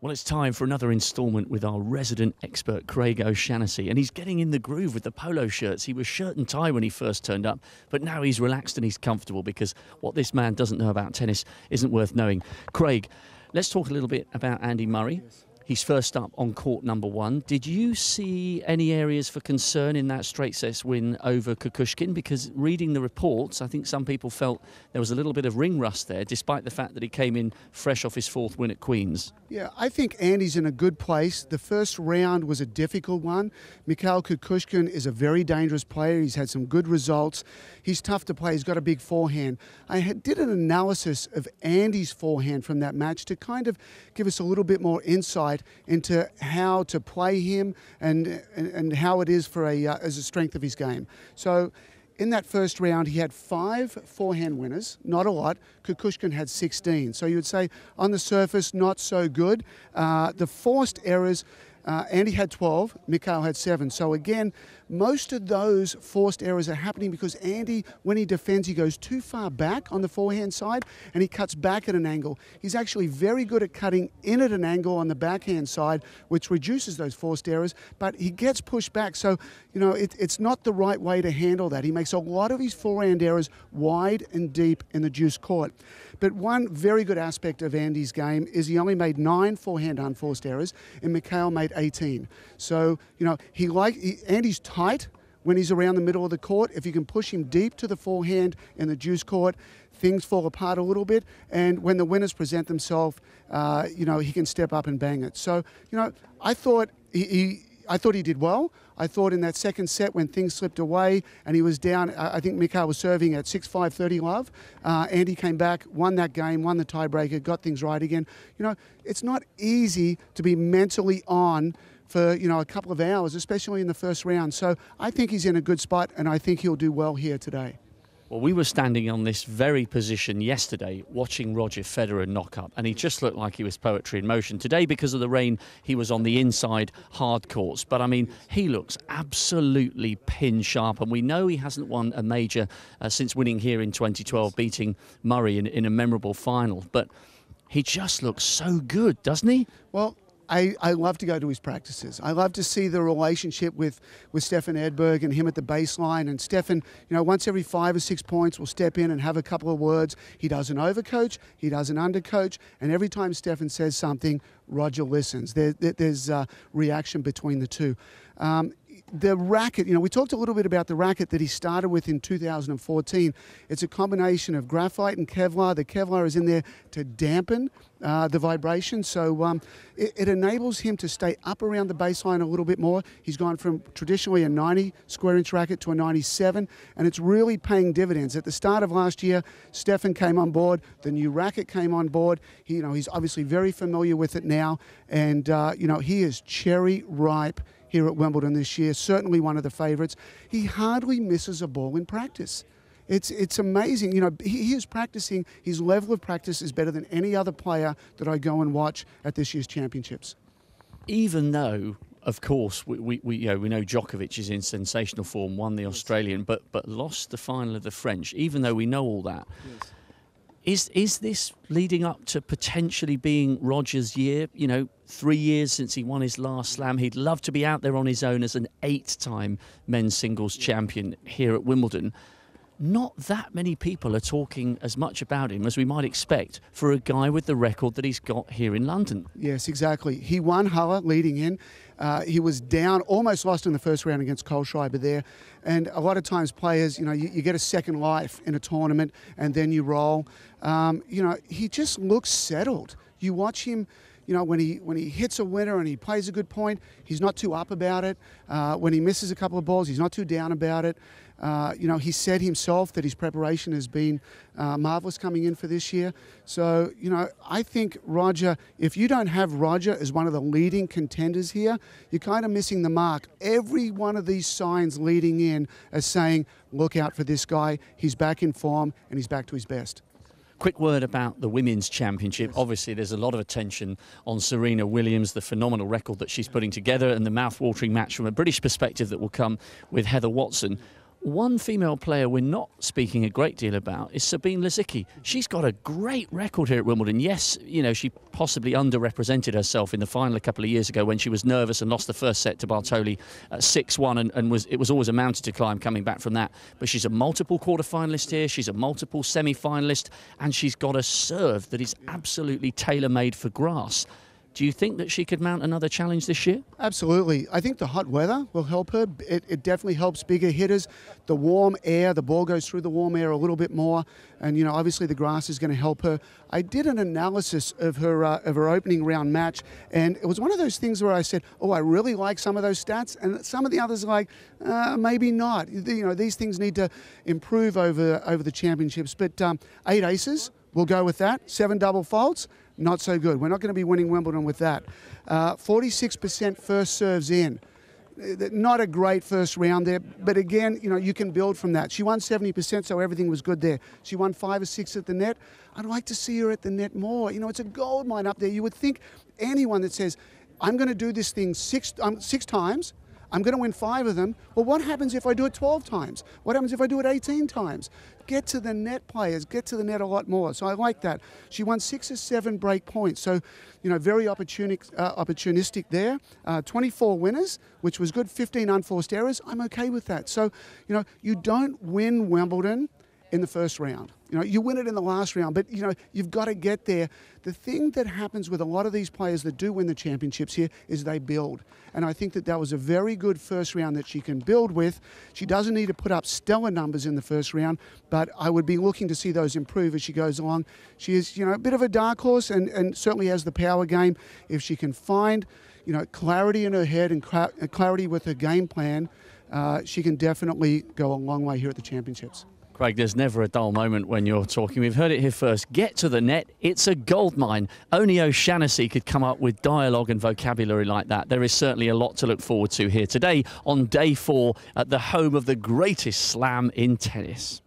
Well, it's time for another instalment with our resident expert, Craig O'Shaughnessy. And he's getting in the groove with the polo shirts. He was shirt and tie when he first turned up, but now he's relaxed and he's comfortable because what this man doesn't know about tennis isn't worth knowing. Craig, let's talk a little bit about Andy Murray. Yes. He's first up on court number one. Did you see any areas for concern in that straight sets win over Kukushkin? Because reading the reports, I think some people felt there was a little bit of ring rust there, despite the fact that he came in fresh off his fourth win at Queen's. Yeah, I think Andy's in a good place. The first round was a difficult one. Mikhail Kukushkin is a very dangerous player. He's had some good results. He's tough to play. He's got a big forehand. I did an analysis of Andy's forehand from that match to kind of give us a little bit more insight into how to play him and how it is for as a strength of his game. So in that first round, he had 5 forehand winners, not a lot. Kukushkin had 16. So you would say on the surface, not so good. The forced errors, Andy had 12, Mikhail had 7. So again, most of those forced errors are happening because Andy, when he defends, he goes too far back on the forehand side and he cuts back at an angle. He's actually very good at cutting in at an angle on the backhand side, which reduces those forced errors, but he gets pushed back. So, you know, it's not the right way to handle that. He makes a lot of his forehand errors wide and deep in the deuce court. But one very good aspect of Andy's game is he only made 9 forehand unforced errors and Mikhail made 18. So, you know, Andy's tight when he's around the middle of the court. If you can push him deep to the forehand in the deuce court, things fall apart a little bit. And when the winners present themselves, you know, he can step up and bang it. So, you know, I thought he did well. I thought in that second set when things slipped away and he was down, I think Mikhail was serving at 6-5, 30 love. Andy came back, won that game, won the tiebreaker, got things right again. You know, it's not easy to be mentally on for, you know, a couple of hours, especially in the first round. So I think he's in a good spot and I think he'll do well here today. Well, we were standing on this very position yesterday watching Roger Federer knock up, and he just looked like he was poetry in motion. Today, because of the rain, he was on the inside hard courts. But, I mean, he looks absolutely pin sharp, and we know he hasn't won a major since winning here in 2012, beating Murray in a memorable final. But he just looks so good, doesn't he? Well, I love to go to his practices. I love to see the relationship with Stefan Edberg and him at the baseline. And Stefan, you know, once every 5 or 6 points will step in and have a couple of words. He doesn't overcoach, he doesn't undercoach. And every time Stefan says something, Roger listens. There's reaction between the two. The racket, you know, we talked a little bit about the racket that he started with in 2014. It's a combination of graphite and Kevlar. The Kevlar is in there to dampen the vibration, so it enables him to stay up around the baseline a little bit more. He's gone from traditionally a 90 square inch racket to a 97, and it's really paying dividends. At the start of last year, Stefan came on board, the new racket came on board. He's obviously very familiar with it now, and you know, he is cherry ripe here at Wimbledon this year, certainly one of the favourites. He hardly misses a ball in practice. It's amazing. You know, he is practicing. His level of practice is better than any other player that I go and watch at this year's championships. Even though, of course, we know Djokovic is in sensational form, won the Australian, but lost the final of the French. Even though we know all that. Yes. Is this leading up to potentially being Roger's year? You know, 3 years since he won his last slam. He'd love to be out there on his own as an 8-time men's singles champion here at Wimbledon. Not that many people are talking as much about him as we might expect for a guy with the record that he's got here in London. Yes, exactly. He won Halle leading in. He was down, almost lost in the first round against Kohlschreiber there. And a lot of times players, you know, you get a second life in a tournament and then you roll. You know, he just looks settled. You watch him, you know, when he hits a winner and he plays a good point, he's not too up about it. When he misses a couple of balls, he's not too down about it. You know, he said himself that his preparation has been marvellous coming in for this year. So, you know, I think Roger, if you don't have Roger as one of the leading contenders here, you're kind of missing the mark. Every one of these signs leading in are saying, look out for this guy. He's back in form and he's back to his best. Quick word about the Women's Championship. Yes. Obviously, there's a lot of attention on Serena Williams, the phenomenal record that she's putting together, and the mouth-watering match from a British perspective that will come with Heather Watson. One female player we're not speaking a great deal about is Sabine Lisicki. She's got a great record here at Wimbledon. Yes, you know, she possibly underrepresented herself in the final a couple of years ago when she was nervous and lost the first set to Bartoli at 6-1, and it was always a mountain to climb coming back from that. But she's a multiple quarter-finalist here, she's a multiple semi-finalist, and she's got a serve that is absolutely tailor-made for grass. Do you think that she could mount another challenge this year? Absolutely. I think the hot weather will help her. It definitely helps bigger hitters. The warm air, the ball goes through the warm air a little bit more. And, you know, obviously the grass is going to help her. I did an analysis of her opening round match, and it was one of those things where I said, oh, I really like some of those stats, and some of the others like, maybe not. You know, these things need to improve over the championships. But 8 aces, we'll go with that. 7 double faults. Not so good. We're not going to be winning Wimbledon with that. 46% first serves in. Not a great first round there, but again, you know, you can build from that. She won 70%, so everything was good there. She won 5 or 6 at the net. I'd like to see her at the net more. You know, it's a gold mine up there. You would think anyone that says, I'm going to do this thing 6 times, I'm going to win 5 of them. Well, what happens if I do it 12 times? What happens if I do it 18 times? Get to the net, players. Get to the net a lot more. So I like that. She won 6 or 7 break points. So, you know, very opportunistic there. 24 winners, which was good. 15 unforced errors. I'm okay with that. So, you know, you don't win Wimbledon in the first round. You know, you win it in the last round, but, you know, you've got to get there. The thing that happens with a lot of these players that do win the championships here is they build. And I think that was a very good first round that she can build with. She doesn't need to put up stellar numbers in the first round, but I would be looking to see those improve as she goes along. She is, you know, a bit of a dark horse and certainly has the power game. If she can find, you know, clarity in her head and clarity with her game plan, she can definitely go a long way here at the championships. Craig, there's never a dull moment when you're talking. We've heard it here first. Get to the net. It's a gold mine. Only O'Shaughnessy could come up with dialogue and vocabulary like that. There is certainly a lot to look forward to here today on day 4 at the home of the greatest slam in tennis.